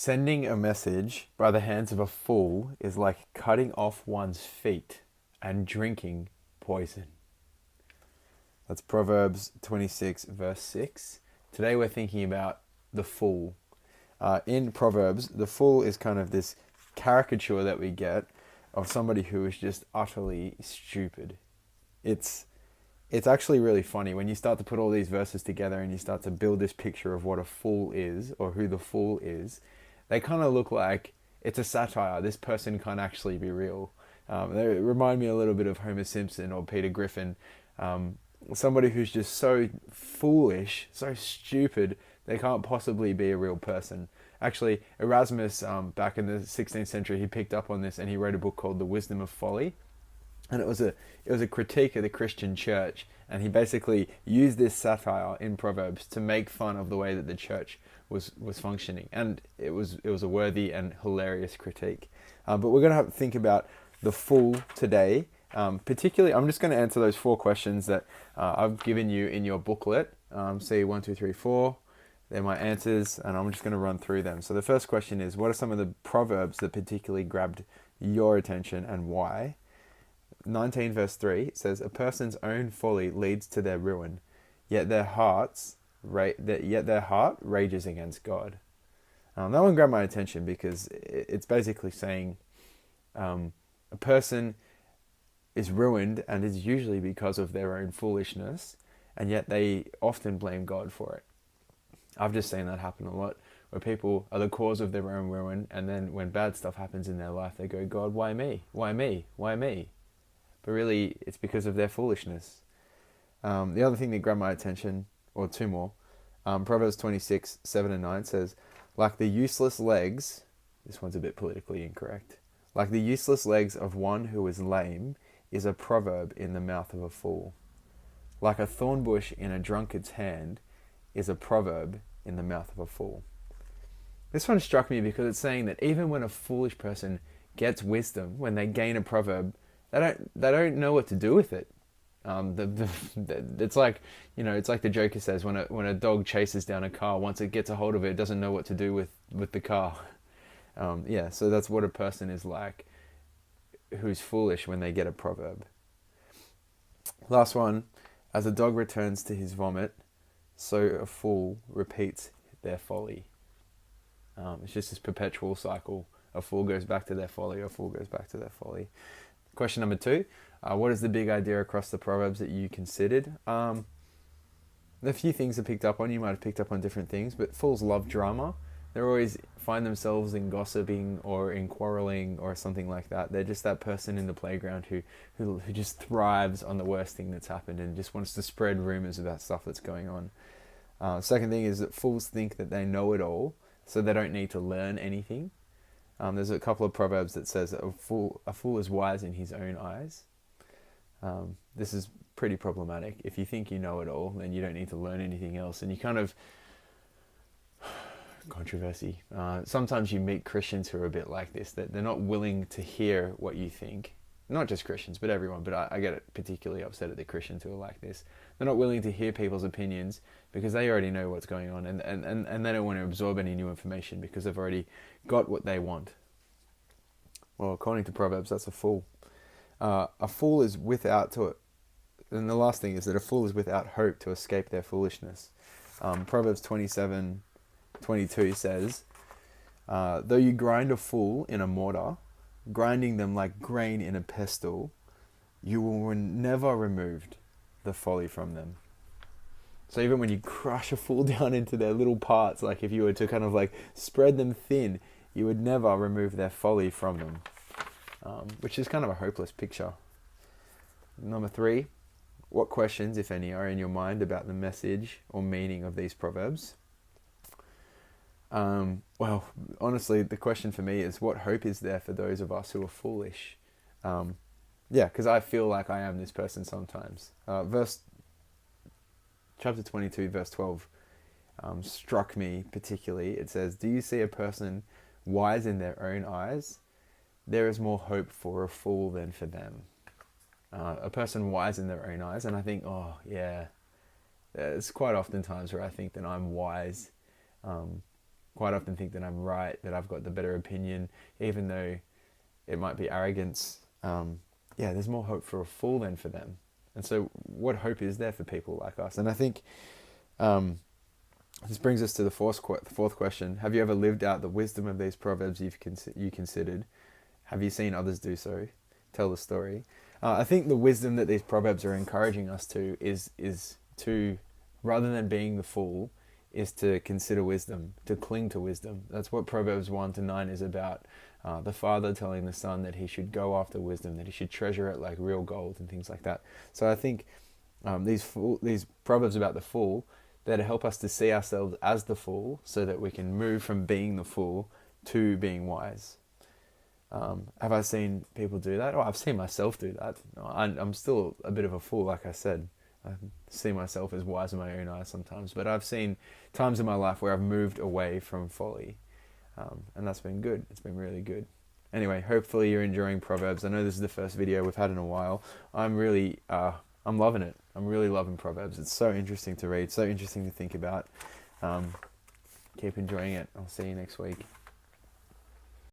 Sending a message by the hands of a fool is like cutting off one's feet and drinking poison. That's Proverbs 26, verse 6. Today we're thinking about the fool. In Proverbs, the fool is kind of this caricature that we get of somebody who is just utterly stupid. It's actually really funny when you start to put all these verses together and you start to build this picture of what a fool is or who the fool is. They kind of look like it's a satire. This person can't actually be real. They remind me a little bit of Homer Simpson or Peter Griffin. Somebody who's just so foolish, so stupid, they can't possibly be a real person. Actually, Erasmus, back in the 16th century, he picked up on this and he wrote a book called The Wisdom of Folly. And it was a critique of the Christian church, and he basically used this satire in Proverbs to make fun of the way that the church was functioning, and it was a worthy and hilarious critique. But we're going to have to think about the fool today. Particularly, I'm just going to answer those 4 questions that I've given you in your booklet. See 1, 2, 3, 4. They're my answers, and I'm just going to run through them. So the first question is, what are some of the proverbs that particularly grabbed your attention and why? 19 verse 3 says, a person's own folly leads to their ruin, yet their heart rages against God. That one grabbed my attention because it's basically saying a person is ruined, and it's usually because of their own foolishness, and yet they often blame God for it. I've just seen that happen a lot, where people are the cause of their own ruin, and then when bad stuff happens in their life, they go, God, why me? Why me? Why me? But really, it's because of their foolishness. The other thing that grabbed my attention, or 2 more, Proverbs 26, 7 and 9 says, like the useless legs, this one's a bit politically incorrect, like the useless legs of one who is lame is a proverb in the mouth of a fool. Like a thorn bush in a drunkard's hand is a proverb in the mouth of a fool. This one struck me because it's saying that even when a foolish person gets wisdom, when they gain a proverb, they don't know what to do with it. It's like, it's like the Joker says, when a dog chases down a car, once it gets a hold of it doesn't know what to do with the car. So that's what a person is like who's foolish when they get a proverb. Last one, as a dog returns to his vomit, so a fool repeats their folly. It's just this perpetual cycle. A fool goes back to their folly, a fool goes back to their folly. Question number 2, what is the big idea across the Proverbs that you considered? The few things I picked up on, you might have picked up on different things, but fools love drama. They always find themselves in gossiping or in quarreling or something like that. They're just that person in the playground who just thrives on the worst thing that's happened and just wants to spread rumors about stuff that's going on. Second thing is that fools think that they know it all, so they don't need to learn anything. There's a couple of proverbs that says a fool is wise in his own eyes. This is pretty problematic. If you think you know it all, then you don't need to learn anything else. And you kind of controversy. Sometimes you meet Christians who are a bit like this, that they're not willing to hear what you think. Not just Christians, but everyone. But I get particularly upset at the Christians who are like this. They're not willing to hear people's opinions because they already know what's going on, and they don't want to absorb any new information because they've already got what they want. Well, according to Proverbs, that's a fool. A fool is and the last thing is that a fool is without hope to escape their foolishness. Proverbs 27:22 says, though you grind a fool in a mortar, grinding them like grain in a pestle, you will never remove the folly from them. So even when you crush a fool down into their little parts, like if you were to kind of like spread them thin, you would never remove their folly from them, which is kind of a hopeless picture. Number 3, what questions, if any, are in your mind about the message or meaning of these proverbs? Well, honestly, the question for me is, what hope is there for those of us who are foolish? Because I feel like I am this person sometimes. Chapter 22, verse 12, struck me particularly. It says, do you see a person wise in their own eyes? There is more hope for a fool than for them. A person wise in their own eyes. And I think, oh, yeah, it's quite often times where I think that I'm wise. quite often think that I'm right, that I've got the better opinion, even though it might be arrogance. There's more hope for a fool than for them. And so what hope is there for people like us? And I think this brings us to the fourth question. Have you ever lived out the wisdom of these proverbs you considered? Have you seen others do so? Tell the story. I think the wisdom that these proverbs are encouraging us to is to, rather than being the fool, is to consider wisdom, to cling to wisdom. That's what Proverbs 1-9 is about. The father telling the son that he should go after wisdom, that he should treasure it like real gold and things like that. So I think these proverbs about the fool, that help us to see ourselves as the fool so that we can move from being the fool to being wise. Have I seen people do that? Oh, I've seen myself do that. I'm still a bit of a fool, like I said. I see myself as wise in my own eyes sometimes, but I've seen times in my life where I've moved away from folly, and that's been good. It's been really good. Anyway, hopefully you're enjoying Proverbs. I know this is the first video we've had in a while. I'm loving it. I'm really loving Proverbs. It's so interesting to read, so interesting to think about. Keep enjoying it. I'll see you next week.